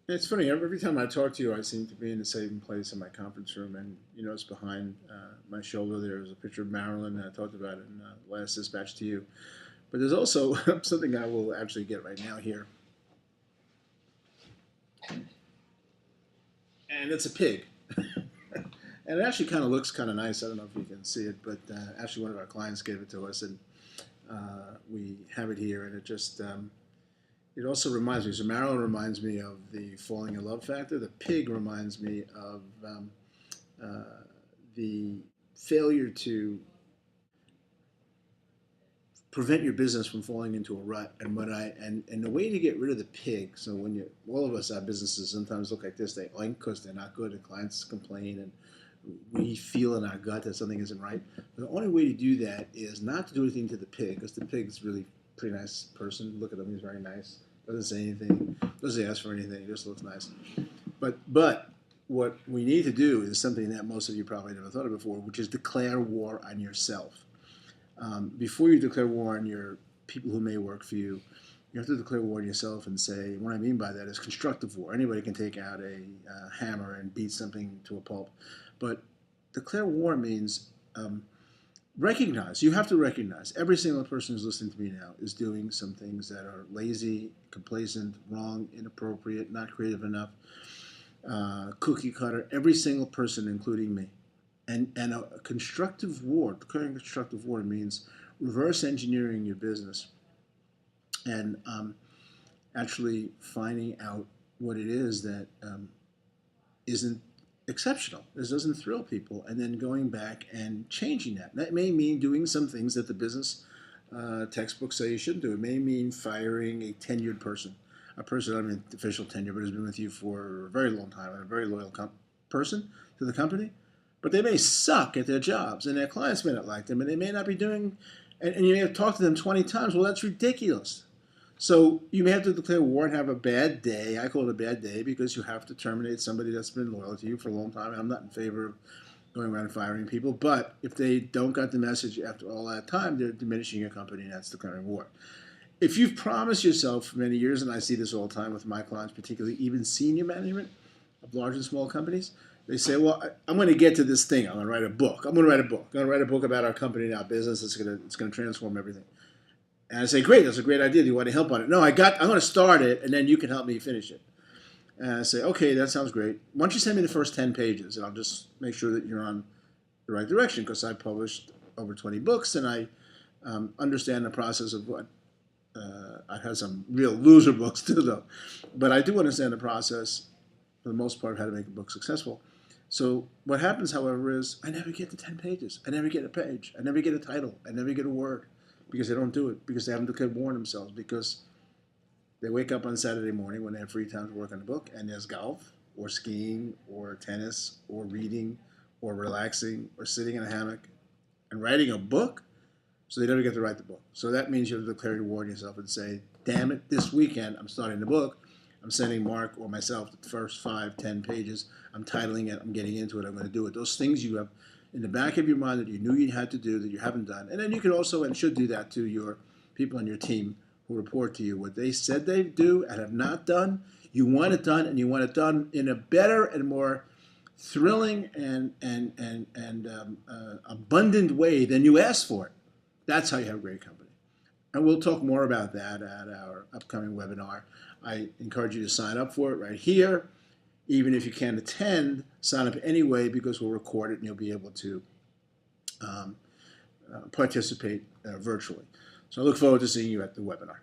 It's funny. Every time I talk to you, I seem to be in the same place in my conference room, and it's behind my shoulder. There's a picture of Marilyn that I talked about in last dispatch to you. But there's also something I will actually get right now here, and it's a pig. And it actually kind of looks kind of nice. I don't know if you can see it, but actually one of our clients gave it to us, and we have it here, and it also reminds me. So Marilyn reminds me of the falling in love factor. The pig reminds me of uh, the failure to prevent your business from falling into a rut. And the way to get rid of the pig. So when you all of us our businesses sometimes look like this, they oink because they're not good, and clients complain, and we feel in our gut that something isn't right. But the only way to do that is not to do anything to the pig, because the pig's really a pretty nice person. Look at him; he's very nice. Doesn't say anything. Doesn't ask for anything. He just looks nice. But what we need to do is something that most of you probably never thought of before, which is declare war on yourself. Before you declare war on your people who may work for you, you have to declare war on yourself and say, what I mean by that is constructive war. Anybody can take out a hammer and beat something to a pulp. But declare war means recognize. You have to recognize every single person who's listening to me now is doing some things that are lazy, complacent, wrong, inappropriate, not creative enough, cookie cutter. Every single person, including me. And a constructive war, declaring constructive war means reverse engineering your business and actually finding out what it is that isn't exceptional. This doesn't thrill people, and then going back and changing that. That may mean doing some things that the business textbooks say you shouldn't do. It may mean firing a tenured person, a person, I mean official tenure, but has been with you for a very long time, and a very loyal person to the company. But they may suck at their jobs, and their clients may not like them, and they may not be doing, and you may have talked to them 20 times. Well, that's ridiculous. So you may have to declare war and have a bad day. I call it a bad day because you have to terminate somebody that's been loyal to you for a long time. And I'm not in favor of going around firing people. But if they don't got the message after all that time, they're diminishing your company, and that's declaring war. If you've promised yourself for many years, and I see this all the time with my clients, particularly even senior management of large and small companies, they say, well, I'm going to get to this thing. I'm going to write a book. I'm going to write a book. I'm going to write a book about our company and our business. It's going to transform everything. And I say, great, that's a great idea. Do you want to help on it? No, I'm going to start it, and then you can help me finish it. And I say, okay, that sounds great. Why don't you send me the first 10 pages, and I'll just make sure that you're on the right direction, because I published over 20 books, and I understand the process of what I have some real loser books too, though. But I do understand the process, for the most part, of how to make a book successful. So what happens, however, is I never get to 10 pages. I never get a page. I never get a title. I never get a word, because they don't do it, because they haven't declared war on themselves, because they wake up on Saturday morning when they have free time to work on the book, and there's golf or skiing or tennis or reading or relaxing or sitting in a hammock and writing a book. So they never get to write the book. So that means you have to declare your war on yourself and say, damn it, this weekend I'm starting the book. I'm sending Mark or myself the first 5, 10 pages. I'm titling it. I'm getting into it. I'm going to do it. Those things you have in the back of your mind that you knew you had to do that you haven't done. And then you can also and should do that to your people on your team who report to you. What they said they do and have not done, you want it done, and you want it done in a better and more thrilling and abundant way than you asked for it. That's how you have a great company. And we'll talk more about that at our upcoming webinar. I encourage you to sign up for it right here. Even if you can't attend, sign up anyway, because we'll record it and you'll be able to participate virtually. So I look forward to seeing you at the webinar.